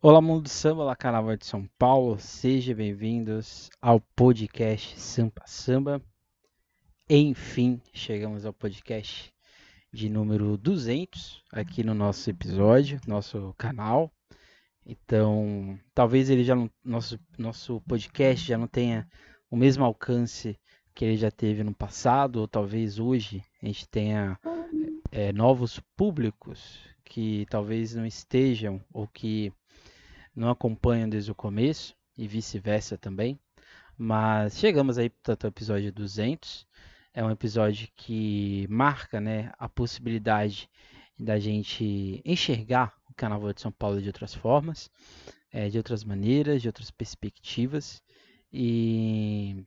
Olá, mundo do samba, olá, Carnaval de São Paulo, sejam bem-vindos ao podcast Sampa Samba. Enfim, chegamos ao podcast de número 200 aqui no nosso episódio, nosso canal. Então, talvez ele já não, nosso podcast já não tenha o mesmo alcance que ele já teve no passado, ou talvez hoje a gente tenha novos públicos que talvez não estejam ou que não acompanham desde o começo e vice-versa também. Mas chegamos aí para o episódio 200. É um episódio que marca, né, a possibilidade da gente enxergar o Carnaval de São Paulo de outras formas, de outras maneiras, de outras perspectivas. E,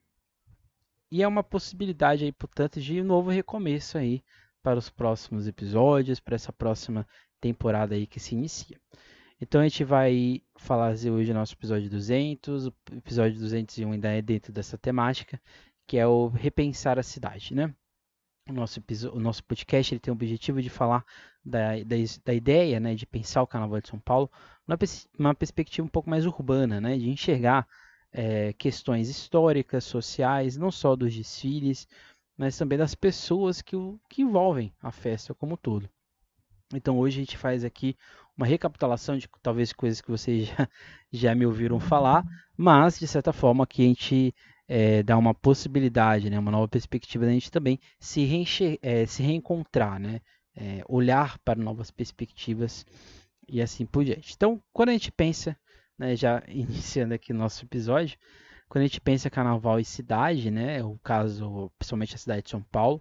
e é uma possibilidade aí, portanto, de um novo recomeço aí para os próximos episódios, para essa próxima temporada aí que se inicia. Então a gente vai fazer hoje o nosso episódio 200, o episódio 201 ainda é dentro dessa temática, que é o repensar a cidade, né? O nosso podcast ele tem o objetivo de falar da ideia, né, de pensar o Carnaval de São Paulo numa perspectiva um pouco mais urbana, né, de enxergar questões históricas, sociais, não só dos desfiles, mas também das pessoas que envolvem a festa como um todo. Então hoje a gente faz aqui uma recapitulação de talvez coisas que vocês já me ouviram falar, mas de certa forma que a gente dá uma possibilidade, né, uma nova perspectiva da gente também se reencontrar, né, olhar para novas perspectivas e assim por diante. Então, quando a gente pensa, né, já iniciando aqui o nosso episódio, quando a gente pensa carnaval e cidade, né, o caso, principalmente a cidade de São Paulo,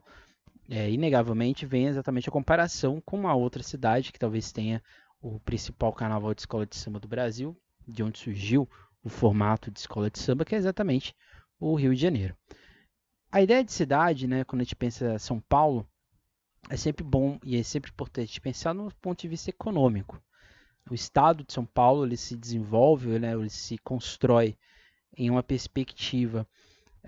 inegavelmente vem exatamente a comparação com uma outra cidade que talvez tenha o principal carnaval de escola de samba do Brasil, de onde surgiu o formato de escola de samba, que é exatamente o Rio de Janeiro. A ideia de cidade, né, quando a gente pensa São Paulo, é sempre bom e é sempre importante pensar no ponto de vista econômico. O estado de São Paulo ele se desenvolve, né, ele se constrói em uma perspectiva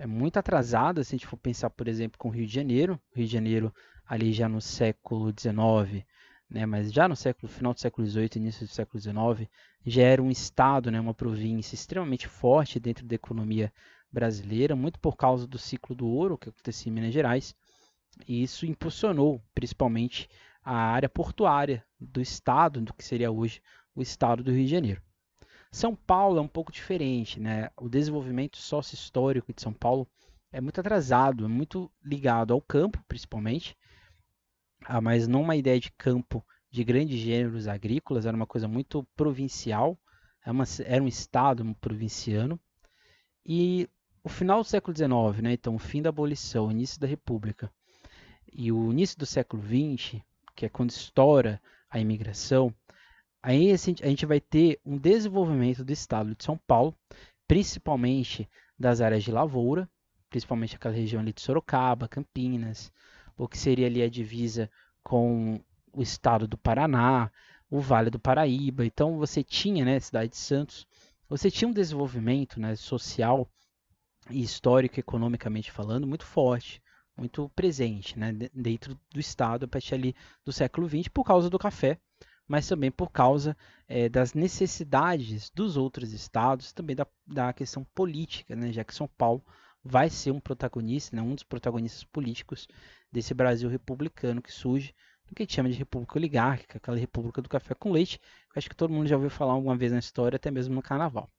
muito atrasada, se a gente for pensar, por exemplo, com o Rio de Janeiro. O Rio de Janeiro, ali já no século XIX, né, mas já no final do século XVIII, início do século XIX, já era um estado, né, uma província extremamente forte dentro da economia brasileira, muito por causa do ciclo do ouro que acontecia em Minas Gerais, e isso impulsionou principalmente a área portuária do estado, do que seria hoje o estado do Rio de Janeiro. São Paulo é um pouco diferente, né? O desenvolvimento sócio-histórico de São Paulo é muito atrasado, é muito ligado ao campo, principalmente, mas não uma ideia de campo de grandes gêneros agrícolas, era uma coisa muito provincial, era um estado provinciano. E o final do século XIX, né? Então o fim da abolição, o início da República, e o início do século XX, que é quando estoura a imigração, aí a gente vai ter um desenvolvimento do estado de São Paulo, principalmente das áreas de lavoura, principalmente aquela região ali de Sorocaba, Campinas, o que seria ali a divisa com o estado do Paraná, o Vale do Paraíba. Então você tinha, né, a cidade de Santos, você tinha um desenvolvimento, né, social e histórico, economicamente falando, muito forte, muito presente, né, dentro do estado a partir ali do século XX por causa do café, mas também por causa das necessidades dos outros estados, também da questão política, né, já que São Paulo vai ser um protagonista, né, um dos protagonistas políticos desse Brasil republicano que surge do que a gente chama de república oligárquica, aquela república do café com leite, que acho que todo mundo já ouviu falar alguma vez na história, até mesmo no carnaval.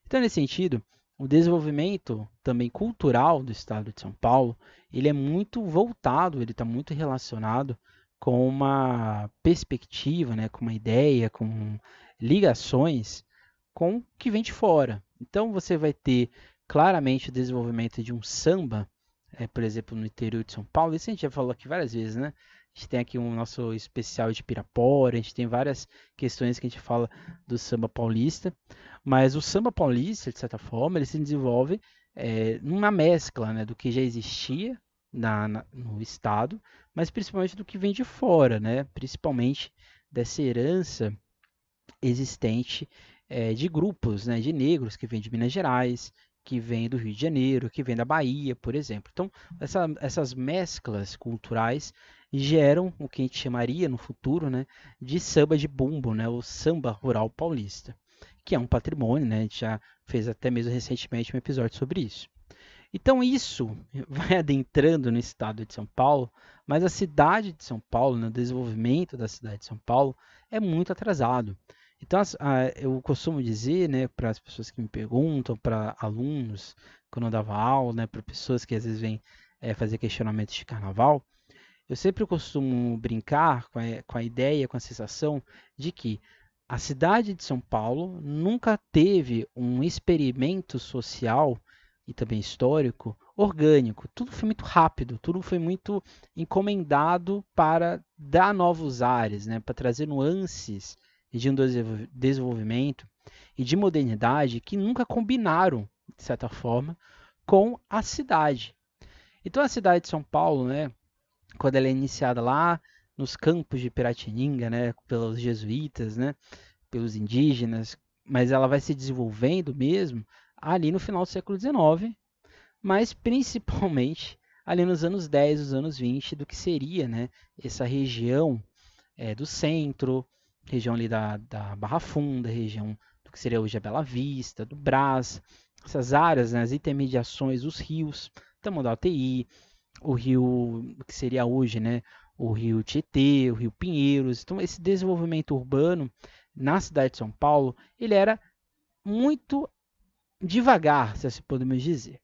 Então, nesse sentido, o desenvolvimento também cultural do estado de São Paulo, ele é muito voltado, ele está muito relacionado com uma perspectiva, né, com uma ideia, com ligações com o que vem de fora. Então você vai ter claramente o desenvolvimento de um samba, por exemplo, no interior de São Paulo. Isso a gente já falou aqui várias vezes, né? A gente tem aqui um nosso especial de Pirapora, a gente tem várias questões que a gente fala do samba paulista, mas o samba paulista, de certa forma, ele se desenvolve numa mescla, né, do que já existia no estado, mas principalmente do que vem de fora, né? Principalmente dessa herança existente de grupos, né, de negros que vêm de Minas Gerais, que vêm do Rio de Janeiro, que vêm da Bahia, por exemplo. Então, essas mesclas culturais geram o que a gente chamaria no futuro, né, de samba de bumbo, né, o samba rural paulista. que é um patrimônio, né? A gente já fez até mesmo recentemente um episódio sobre isso. Então isso vai adentrando no estado de São Paulo, mas a cidade de São Paulo, no desenvolvimento da cidade de São Paulo, é muito atrasado. Então eu costumo dizer, né, para as pessoas que me perguntam, para alunos, quando eu dava aula, né, para pessoas que às vezes vêm fazer questionamentos de carnaval, eu sempre costumo brincar com a ideia, com a sensação de que a cidade de São Paulo nunca teve um experimento social e também histórico orgânico. Tudo foi muito rápido, tudo foi muito encomendado para dar novos ares, né? Para trazer nuances de um desenvolvimento e de modernidade que nunca combinaram, de certa forma, com a cidade. Então a cidade de São Paulo, né, quando ela é iniciada lá nos campos de Piratininga, né, pelos jesuítas, né, pelos indígenas, mas ela vai se desenvolvendo mesmo ali no final do século XIX, mas principalmente ali nos anos 10, nos anos 20, do que seria, né, essa região do centro, região ali da Barra Funda, região do que seria hoje a Bela Vista, do Brás, essas áreas, né, as intermediações, os rios, Tamanduateí, o rio que seria hoje, né, o rio Tietê, o rio Pinheiros. Então, esse desenvolvimento urbano na cidade de São Paulo, ele era muito devagar, se assim podemos dizer.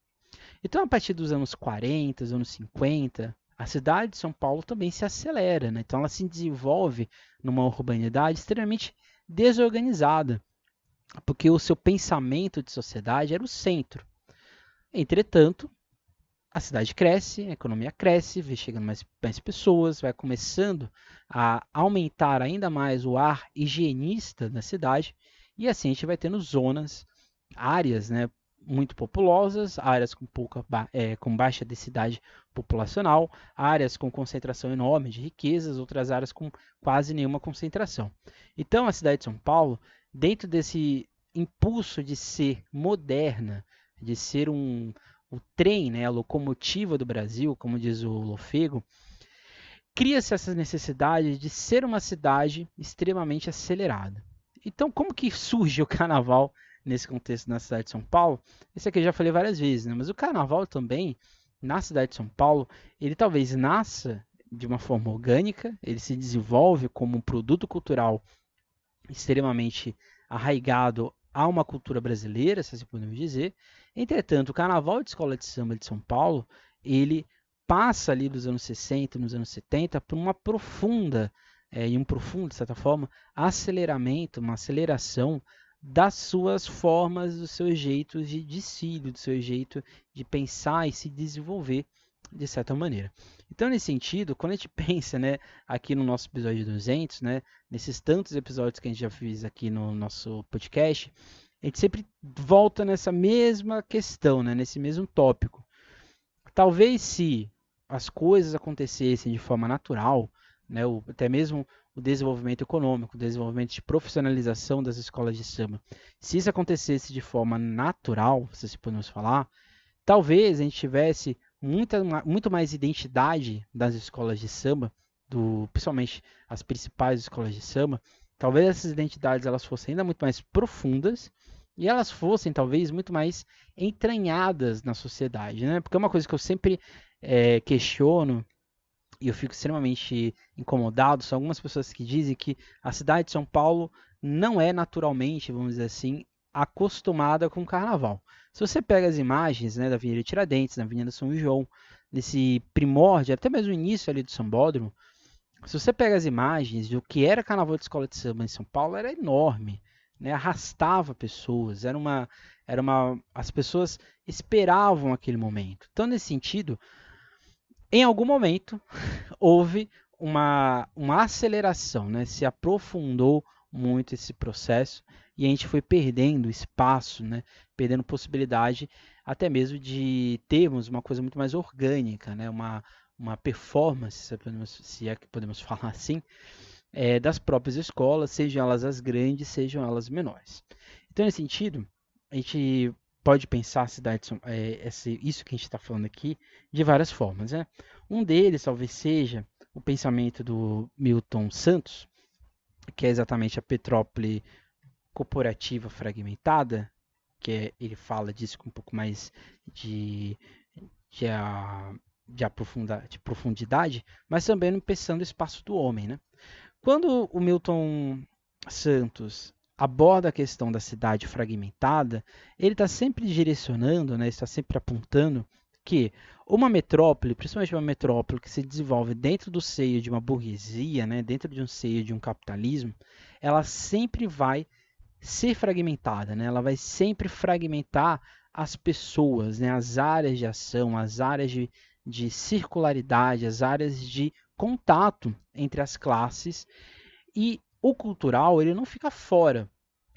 Então, a partir dos anos 40, dos anos 50, a cidade de São Paulo também se acelera, né? Então, ela se desenvolve numa urbanidade extremamente desorganizada, porque o seu pensamento de sociedade era o centro. Entretanto, a cidade cresce, a economia cresce, vai chegando mais pessoas, vai começando a aumentar ainda mais o ar higienista na cidade, e assim a gente vai tendo zonas, áreas, né, muito populosas, áreas com baixa densidade populacional, áreas com concentração enorme de riquezas, outras áreas com quase nenhuma concentração. Então a cidade de São Paulo, dentro desse impulso de ser moderna, de ser o trem, né, a locomotiva do Brasil, como diz o Lofego, cria-se essa necessidade de ser uma cidade extremamente acelerada. Então, como que surge o carnaval nesse contexto na cidade de São Paulo? Isso aqui eu já falei várias vezes, né? Mas o carnaval também, na cidade de São Paulo, ele talvez nasça de uma forma orgânica, ele se desenvolve como um produto cultural extremamente arraigado a uma cultura brasileira, se assim podemos dizer. Entretanto, o Carnaval de Escola de Samba de São Paulo, ele passa ali dos anos 60, nos anos 70, por uma profunda, e um profundo, de certa forma, aceleramento, uma aceleração das suas formas, dos seus jeitos de desfile, do seu jeito de pensar e se desenvolver de certa maneira. Então, nesse sentido, quando a gente pensa, né, aqui no nosso episódio 200, né, nesses tantos episódios que a gente já fez aqui no nosso podcast, a gente sempre volta nessa mesma questão, né, nesse mesmo tópico. Talvez se as coisas acontecessem de forma natural, né, até mesmo o desenvolvimento econômico, o desenvolvimento de profissionalização das escolas de samba, se isso acontecesse de forma natural, se podemos falar, talvez a gente tivesse muito mais identidade das escolas de samba, principalmente as principais escolas de samba. Talvez essas identidades elas fossem ainda muito mais profundas e elas fossem talvez muito mais entranhadas na sociedade, né? Porque é uma coisa que eu sempre questiono e eu fico extremamente incomodado são algumas pessoas que dizem que a cidade de São Paulo não é naturalmente, vamos dizer assim, acostumada com o carnaval. Se você pega as imagens, né, da Avenida Tiradentes, da Avenida São João, nesse primórdio, até mesmo o início ali do Sambódromo, se você pega as imagens do que era carnaval de escola de samba em São Paulo, era enorme, né? Arrastava pessoas, as pessoas esperavam aquele momento. Então, nesse sentido, em algum momento houve uma aceleração, né? Se aprofundou muito esse processo e a gente foi perdendo espaço, né? Perdendo possibilidade até mesmo de termos uma coisa muito mais orgânica, né? Uma performance, se é que podemos falar assim, das próprias escolas, sejam elas as grandes, sejam elas menores. Então, nesse sentido, a gente pode pensar a cidade, isso que a gente está falando aqui, de várias formas. Né? Um deles talvez seja o pensamento do Milton Santos, que é exatamente a Petrópole corporativa fragmentada, ele fala disso com um pouco mais de, de, a- de profundidade, mas também pensando no espaço do homem, né? Quando o Milton Santos aborda a questão da cidade fragmentada, ele está sempre direcionando, né, está sempre apontando que uma metrópole, principalmente uma metrópole que se desenvolve dentro do seio de uma burguesia, né, dentro de um seio de um capitalismo, ela sempre vai ser fragmentada, né? Ela vai sempre fragmentar as pessoas, né? As áreas de ação, as áreas de circularidade, as áreas de contato entre as classes, e o cultural ele não fica fora.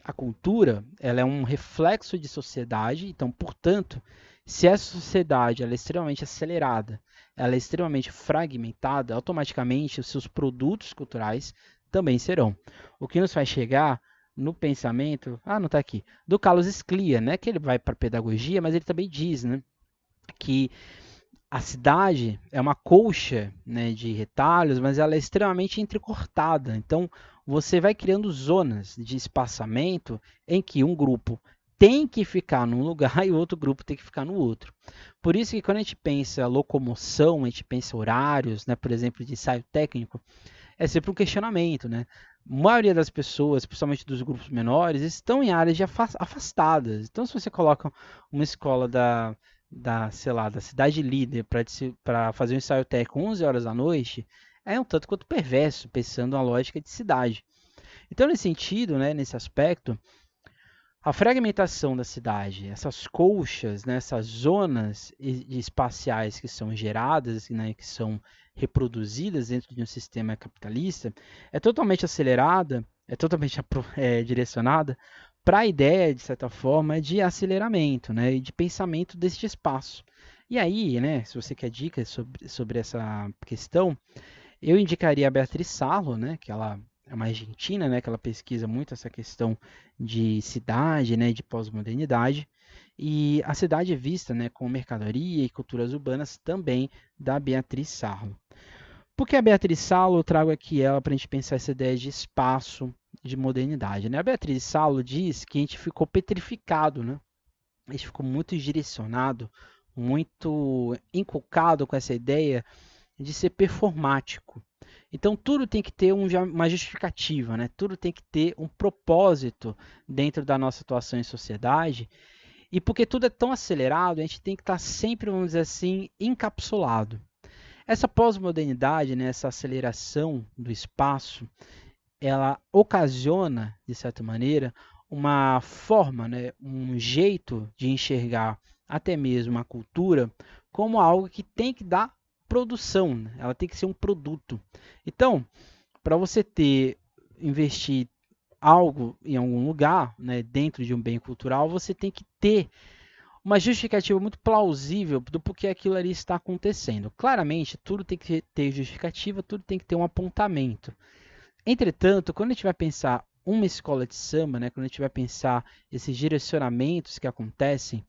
A cultura ela é um reflexo de sociedade, então, portanto, se essa sociedade ela é extremamente acelerada, ela é extremamente fragmentada, automaticamente os seus produtos culturais também serão. O que nos faz chegar no pensamento, não está aqui, do Carlos Sclia, né, que ele vai para a pedagogia, mas ele também diz, né, que a cidade é uma colcha, né, de retalhos, mas ela é extremamente entrecortada. Então, você vai criando zonas de espaçamento em que um grupo tem que ficar num lugar e o outro grupo tem que ficar no outro. Por isso que quando a gente pensa locomoção, a gente pensa horários, né, por exemplo, de ensaio técnico, é sempre um questionamento, né? A maioria das pessoas, principalmente dos grupos menores, estão em áreas afastadas. Então, se você coloca uma escola sei lá, da cidade líder para fazer um ensaio técnico 11 horas da noite, é um tanto quanto perverso, pensando na lógica de cidade. Então, nesse sentido, né, nesse aspecto, a fragmentação da cidade, essas colchas, né, essas zonas espaciais que são geradas, né, que são reproduzidas dentro de um sistema capitalista, é totalmente acelerada, é totalmente direcionada para a ideia, de certa forma, de aceleramento, né, e de pensamento deste espaço. E aí, né, se você quer dicas sobre essa questão, eu indicaria a Beatriz Sarlo, né, que ela é uma argentina, né, que ela pesquisa muito essa questão de cidade, né, de pós-modernidade, e a cidade é vista, né, com mercadoria e culturas urbanas também da Beatriz Sarlo. Por que a Beatriz Sarlo eu trago aqui ela para a gente pensar essa ideia de espaço de modernidade, né? A Beatriz Sarlo diz que a gente ficou petrificado, né? A gente ficou muito direcionado, muito inculcado com essa ideia de ser performático. Então tudo tem que ter uma justificativa, né? Tudo tem que ter um propósito dentro da nossa atuação em sociedade. E porque tudo é tão acelerado, a gente tem que estar sempre, vamos dizer assim, encapsulado. Essa pós-modernidade, né, essa aceleração do espaço, ela ocasiona, de certa maneira, uma forma, né, um jeito de enxergar até mesmo a cultura como algo que tem que dar produção, né? Ela tem que ser um produto. Então, para você investir algo em algum lugar, né, dentro de um bem cultural, você tem que ter uma justificativa muito plausível do porquê aquilo ali está acontecendo. Claramente, tudo tem que ter justificativa, tudo tem que ter um apontamento. Entretanto, quando a gente vai pensar uma escola de samba, né, quando a gente vai pensar esses direcionamentos que acontecem,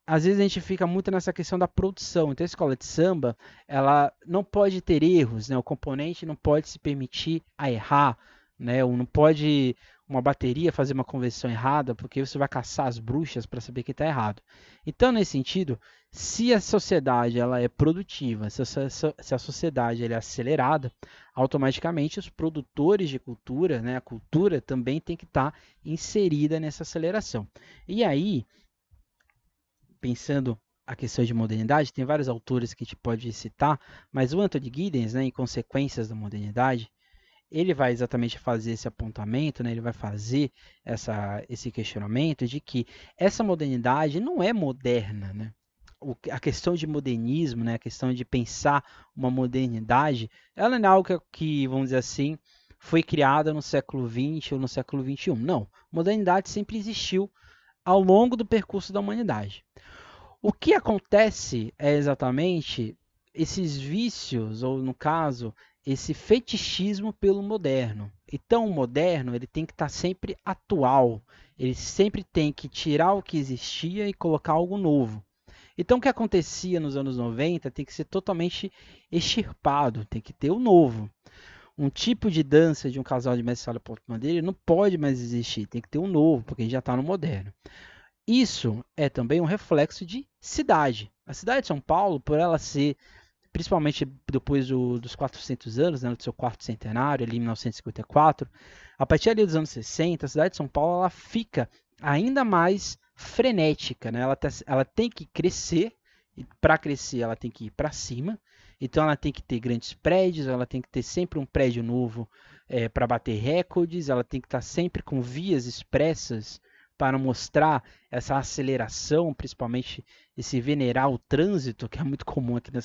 às vezes a gente fica muito nessa questão da produção. Então, a escola de samba, ela não pode ter erros, né? O componente não pode se permitir a errar, né? Ou não pode uma bateria fazer uma conversão errada, porque você vai caçar as bruxas para saber que está errado. Então, nesse sentido, se a sociedade ela é produtiva, se a sociedade ela é acelerada, automaticamente os produtores de cultura, né, a cultura também tem que estar inserida nessa aceleração. E aí, pensando a questão de modernidade, tem vários autores que a gente pode citar, mas o Anthony Giddens, né, em Consequências da Modernidade, ele vai exatamente fazer esse apontamento, né, ele vai fazer esse questionamento de que essa modernidade não é moderna, né? A questão de modernismo, né, a questão de pensar uma modernidade, ela não é algo que, vamos dizer assim, foi criada no século XX ou no século XXI. Não, modernidade sempre existiu ao longo do percurso da humanidade. O que acontece é exatamente esses vícios, ou no caso, esse fetichismo pelo moderno. Então, o moderno ele tem que estar sempre atual, ele sempre tem que tirar o que existia e colocar algo novo. Então, o que acontecia nos anos 90 tem que ser totalmente extirpado, tem que ter o novo. um tipo de dança de um casal de mestre sala e porta-bandeira não pode mais existir, tem que ter um novo, porque a gente já está no moderno. Isso é também um reflexo de cidade. A cidade de São Paulo, por ela ser, principalmente depois dos 400 anos, né, do seu quarto centenário, ali em 1954, a partir ali dos anos 60, a cidade de São Paulo ela fica ainda mais frenética, né? Ela tem que crescer, e para crescer ela tem que ir para cima, então ela tem que ter grandes prédios, ela tem que ter sempre um prédio novo para bater recordes, ela tem que estar sempre com vias expressas para mostrar essa aceleração, principalmente esse venerar o trânsito, que é muito comum aqui na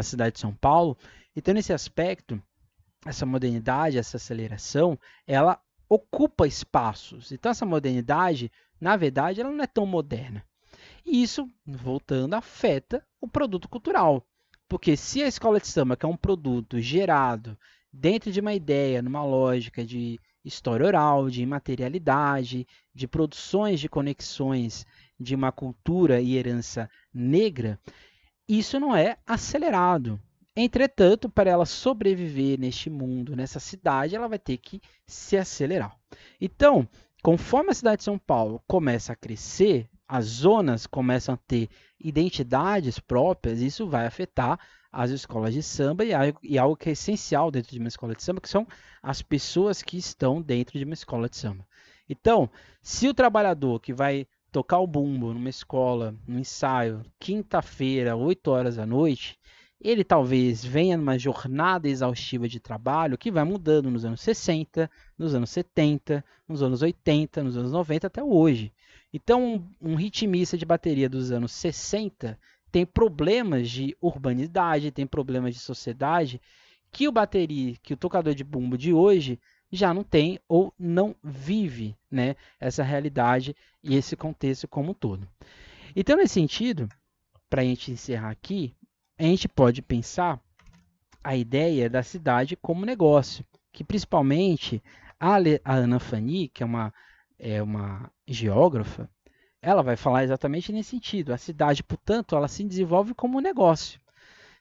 cidade de São Paulo. Então, nesse aspecto, essa modernidade, essa aceleração, ela ocupa espaços. Então, essa modernidade, na verdade, ela não é tão moderna. E isso, voltando, afeta o produto cultural. Porque se a escola de samba, que é um produto gerado dentro de uma ideia, numa lógica de história oral, de imaterialidade, de produções de conexões de uma cultura e herança negra, isso não é acelerado. Entretanto, para ela sobreviver neste mundo, nessa cidade, ela vai ter que se acelerar. Então, conforme a cidade de São Paulo começa a crescer, as zonas começam a ter identidades próprias, isso vai afetar as escolas de samba e algo que é essencial dentro de uma escola de samba, que são as pessoas que estão dentro de uma escola de samba. Então, se o trabalhador que vai tocar o bumbo numa escola, num ensaio, quinta-feira, 8 horas da noite, ele talvez venha numa jornada exaustiva de trabalho que vai mudando nos anos 60, nos anos 70, nos anos 80, nos anos 90 até hoje. Então, um ritmista de bateria dos anos 60 tem problemas de urbanidade, tem problemas de sociedade que que o tocador de bumbo de hoje já não tem ou não vive, né, essa realidade e esse contexto como um todo. Então, nesse sentido, para a gente encerrar aqui, a gente pode pensar a ideia da cidade como negócio, que principalmente a Ana Fani, que é uma geógrafa, ela vai falar exatamente nesse sentido. A cidade, portanto, ela se desenvolve como um negócio.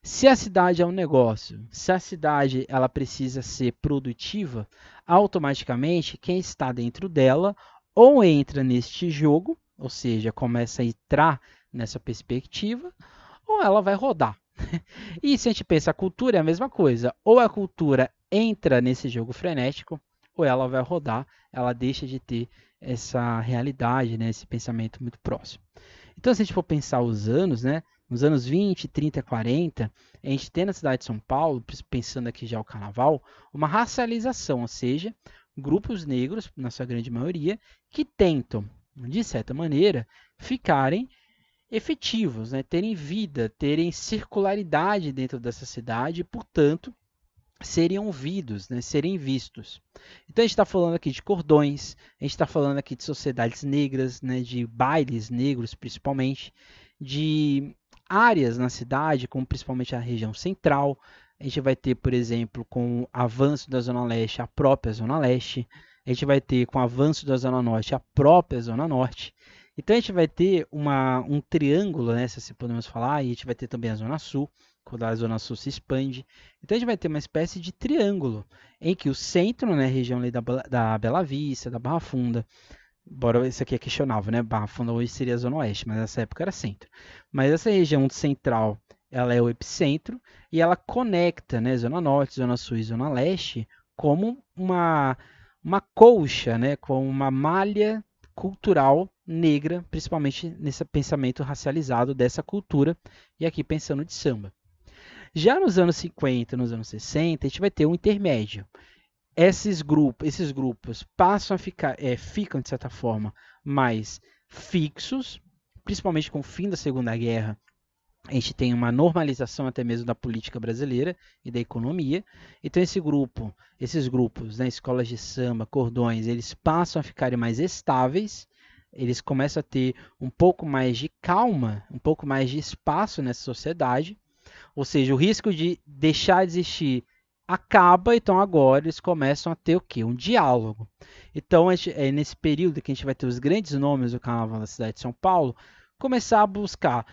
Se a cidade é um negócio, se a cidade ela precisa ser produtiva, automaticamente quem está dentro dela ou entra neste jogo, ou seja, começa a entrar nessa perspectiva, ou ela vai rodar. E se a gente pensa a cultura é a mesma coisa, ou a cultura entra nesse jogo frenético, ou ela vai rodar, ela deixa de ter essa realidade, né, esse pensamento muito próximo. Então, se a gente for pensar os anos, né, nos anos 20, 30, 40, a gente tem na cidade de São Paulo, pensando aqui já o carnaval, uma racialização, ou seja, grupos negros, na sua grande maioria, que tentam, de certa maneira, ficarem efetivos, né, terem vida, terem circularidade dentro dessa cidade e, portanto, serem ouvidos, né, serem vistos. Então a gente está falando aqui de cordões, a gente está falando aqui de sociedades negras, né, de bailes negros principalmente, de áreas na cidade, como principalmente a região central. A gente vai ter, por exemplo, com o avanço da Zona Leste, a própria Zona Leste. A gente vai ter, com o avanço da Zona Norte, a própria Zona Norte. Então a gente vai ter um triângulo, né, se assim podemos falar, e a gente vai ter também a Zona Sul, quando a Zona Sul se expande. Então a gente vai ter uma espécie de triângulo, em que o centro, né, a região ali da Bela Vista, da Barra Funda, embora isso aqui é questionável, né, Barra Funda hoje seria a Zona Oeste, mas nessa época era centro. Mas essa região central, ela é o epicentro, e ela conecta, né, Zona Norte, Zona Sul e Zona Leste, como uma colcha, né, como uma malha cultural negra, principalmente nesse pensamento racializado dessa cultura, e aqui pensando de samba. Já nos anos 50, nos anos 60, a gente vai ter um intermédio. Esses grupos passam a ficam de certa forma mais fixos, principalmente com o fim da Segunda Guerra. A gente tem uma normalização até mesmo da política brasileira e da economia. Então esses grupos, né, escolas de samba, cordões, eles passam a ficarem mais estáveis, eles começam a ter um pouco mais de calma, um pouco mais de espaço nessa sociedade. Ou seja, o risco de deixar de existir acaba, então agora eles começam a ter o quê? Um diálogo. Então é nesse período que a gente vai ter os grandes nomes do carnaval da cidade de São Paulo, começar a buscar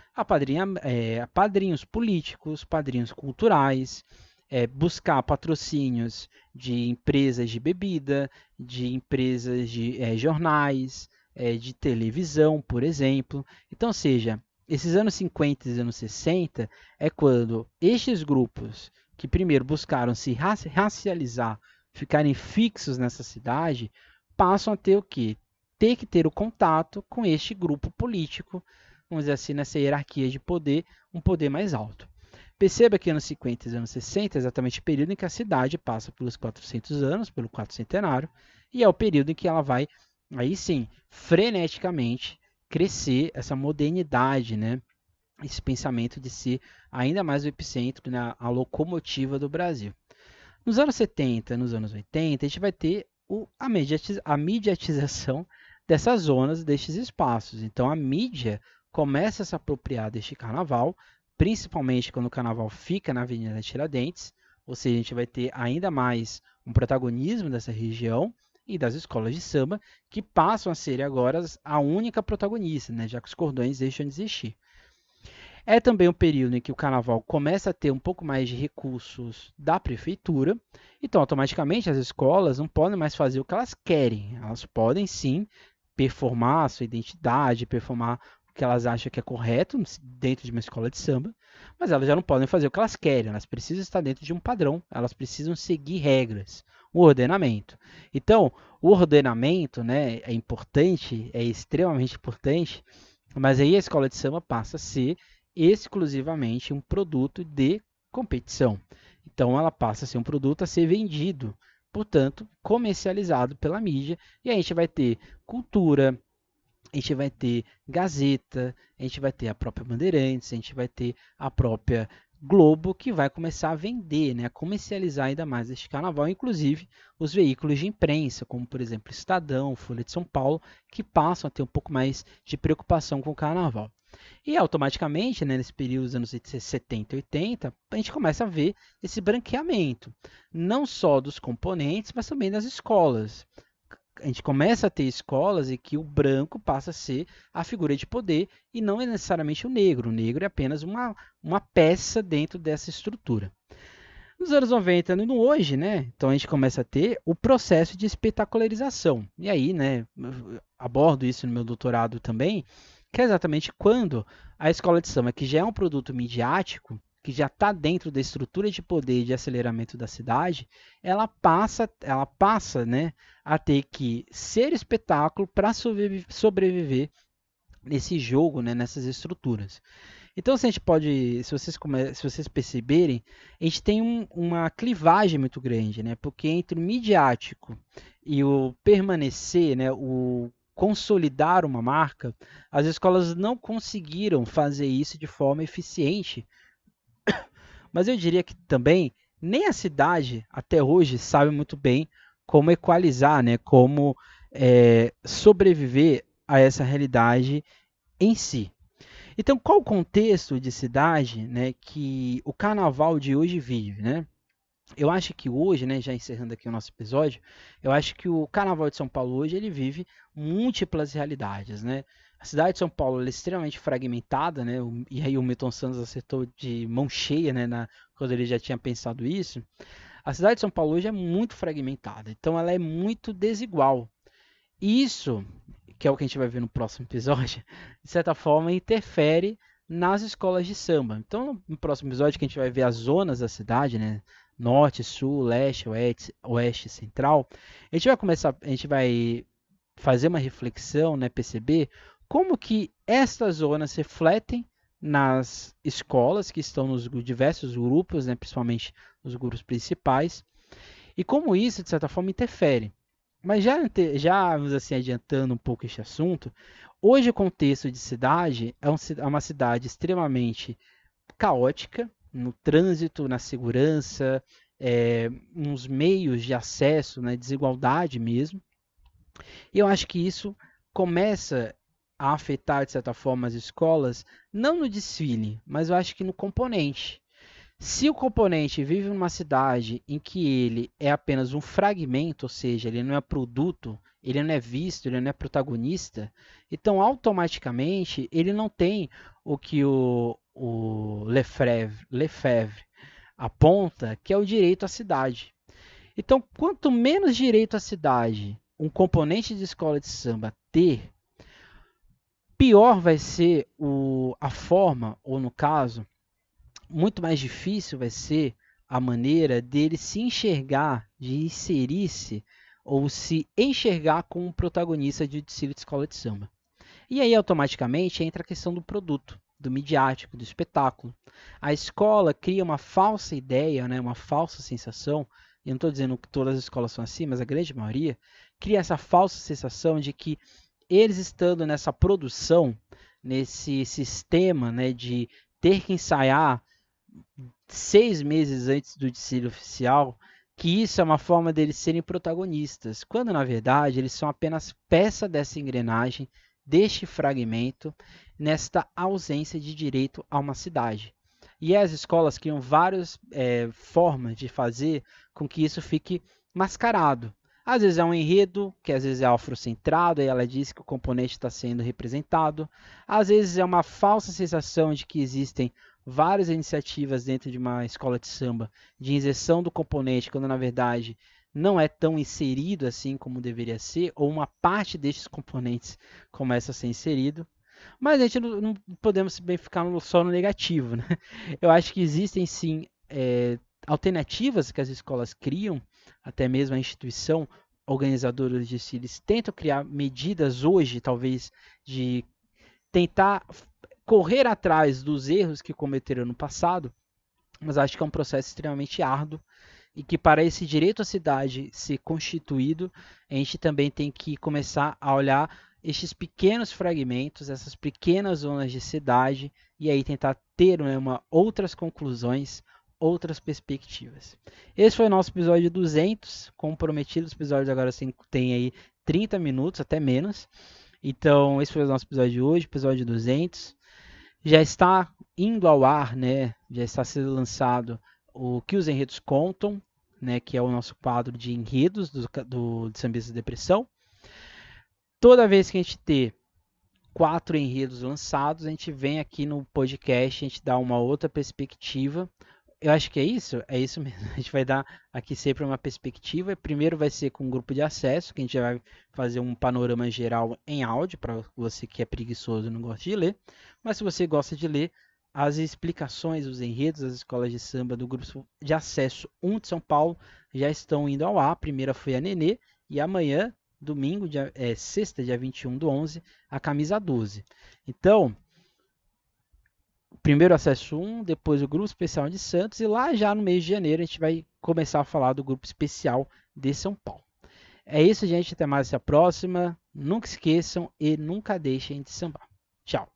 padrinhos políticos, padrinhos culturais, buscar patrocínios de empresas de bebida, de empresas de jornais, de televisão, por exemplo. Então, seja, esses anos 50 e anos 60 é quando estes grupos que primeiro buscaram se racializar, ficarem fixos nessa cidade, passam a ter o quê? Ter que ter o contato com este grupo político, vamos dizer assim, nessa hierarquia de poder, um poder mais alto. Perceba que anos 50 e anos 60 é exatamente o período em que a cidade passa pelos 400 anos, pelo quarto centenário, e é o período em que ela vai, aí sim, freneticamente crescer essa modernidade, né? Esse pensamento de ser ainda mais o epicentro, né? A locomotiva do Brasil. Nos anos 70, nos anos 80, a gente vai ter a mediatização dessas zonas, destes espaços. Então a mídia começa a se apropriar deste carnaval, principalmente quando o carnaval fica na Avenida Tiradentes, ou seja, a gente vai ter ainda mais um protagonismo dessa região e das escolas de samba, que passam a ser agora a única protagonista, né, já que os cordões deixam de existir. É também um período em que o carnaval começa a ter um pouco mais de recursos da prefeitura, então automaticamente as escolas não podem mais fazer o que elas querem, elas podem sim performar a sua identidade, performar o que elas acham que é correto dentro de uma escola de samba, mas elas já não podem fazer o que elas querem, elas precisam estar dentro de um padrão, elas precisam seguir regras, o ordenamento. Então, o ordenamento, né, é importante, é extremamente importante, mas aí a escola de samba passa a ser exclusivamente um produto de competição. Então ela passa a ser um produto a ser vendido, portanto, comercializado pela mídia, e a gente vai ter cultura, a gente vai ter Gazeta, a gente vai ter a própria Bandeirantes, a gente vai ter a própria Globo, que vai começar a vender, né, a comercializar ainda mais este carnaval, inclusive os veículos de imprensa, como por exemplo Estadão, Folha de São Paulo, que passam a ter um pouco mais de preocupação com o carnaval. E automaticamente, né, nesse período dos anos 70 e 80, a gente começa a ver esse branqueamento, não só dos componentes, mas também das escolas. A gente começa a ter escolas em que o branco passa a ser a figura de poder e não é necessariamente o negro. O negro é apenas uma peça dentro dessa estrutura. Nos anos 90, no hoje, né? Então a gente começa a ter o processo de espetacularização. E aí, né, eu abordo isso no meu doutorado também, que é exatamente quando a escola de samba, que já é um produto midiático, que já está dentro da estrutura de poder e de aceleramento da cidade, ela passa, né, a ter que ser espetáculo para sobreviver nesse jogo, né, nessas estruturas. Então, se a gente pode, se vocês perceberem, a gente tem uma clivagem muito grande, né? Porque entre o midiático e o permanecer, né, o consolidar uma marca, as escolas não conseguiram fazer isso de forma eficiente. Mas eu diria que também nem a cidade até hoje sabe muito bem como equalizar, né? Como sobreviver a essa realidade em si. Então, qual o contexto de cidade, né, que o carnaval de hoje vive, né? Eu acho que hoje, né, já encerrando aqui o nosso episódio, eu acho que o carnaval de São Paulo hoje ele vive múltiplas realidades, né? A cidade de São Paulo é extremamente fragmentada, né? E aí o Milton Santos acertou de mão cheia, né, quando ele já tinha pensado isso. A cidade de São Paulo hoje é muito fragmentada, então ela é muito desigual. Isso, que é o que a gente vai ver no próximo episódio, de certa forma interfere nas escolas de samba. Então, no próximo episódio que a gente vai ver as zonas da cidade, né? Norte, sul, leste, oeste, central. A gente vai fazer uma reflexão, né? Perceber como que estas zonas refletem nas escolas que estão nos diversos grupos, né? Principalmente nos grupos principais, e como isso, de certa forma, interfere. Mas já vamos assim, adiantando um pouco este assunto, hoje o contexto de cidade é uma cidade extremamente caótica no trânsito, na segurança, nos meios de acesso, na desigualdade mesmo. E eu acho que isso começa a afetar, de certa forma, as escolas, não no desfile, mas eu acho que no componente. Se o componente vive numa cidade em que ele é apenas um fragmento, ou seja, ele não é produto, ele não é visto, ele não é protagonista, então automaticamente ele não tem o que o Lefebvre aponta, que é o direito à cidade. Então, quanto menos direito à cidade um componente de escola de samba ter, pior vai ser a forma, ou no caso, muito mais difícil vai ser a maneira dele se enxergar, de inserir-se ou se enxergar como um protagonista de desfile de escola de samba. E aí, automaticamente, entra a questão do produto, do midiático, do espetáculo. A escola cria uma falsa ideia, né, uma falsa sensação, e não estou dizendo que todas as escolas são assim, mas a grande maioria, cria essa falsa sensação de que eles estando nessa produção, nesse sistema, né, de ter que ensaiar 6 meses antes do desfile oficial, que isso é uma forma deles serem protagonistas, quando na verdade eles são apenas peça dessa engrenagem, deste fragmento, nesta ausência de direito a uma cidade. E as escolas criam várias formas de fazer com que isso fique mascarado. Às vezes é um enredo, que às vezes é afrocentrado, e ela diz que o componente está sendo representado. Às vezes é uma falsa sensação de que existem várias iniciativas dentro de uma escola de samba de inserção do componente, quando na verdade não é tão inserido assim como deveria ser, ou uma parte destes componentes começa a ser inserido. Mas a gente não podemos bem ficar só no negativo, né? Eu acho que existem sim alternativas que as escolas criam, até mesmo a instituição organizadora de desfiles tentam criar medidas hoje, talvez, de tentar correr atrás dos erros que cometeram no passado, mas acho que é um processo extremamente árduo e que para esse direito à cidade ser constituído, a gente também tem que começar a olhar estes pequenos fragmentos, essas pequenas zonas de cidade e aí tentar ter outras conclusões, outras perspectivas. Esse foi o nosso episódio 200, como prometido, os episódios agora tem aí 30 minutos, até menos. Então, esse foi o nosso episódio de hoje, episódio 200. Já está indo ao ar, né? Já está sendo lançado o que os enredos contam, né? Que é o nosso quadro de enredos do Sambista Depressão. Toda vez que a gente ter 4 enredos lançados, a gente vem aqui no podcast, a gente dá uma outra perspectiva. Eu acho que é isso mesmo. A gente vai dar aqui sempre uma perspectiva. Primeiro vai ser com um grupo de acesso, que a gente vai fazer um panorama geral em áudio, para você que é preguiçoso e não gosta de ler. Mas se você gosta de ler, as explicações, os enredos das escolas de samba do grupo de acesso 1 de São Paulo já estão indo ao ar. A primeira foi a Nenê, e amanhã, domingo, sexta, dia 21/11, a camisa 12. Então, primeiro acesso 1, depois o grupo especial de Santos, e lá já no mês de janeiro a gente vai começar a falar do grupo especial de São Paulo. É isso, gente. Até mais, até a próxima. Nunca esqueçam e nunca deixem de sambar. Tchau.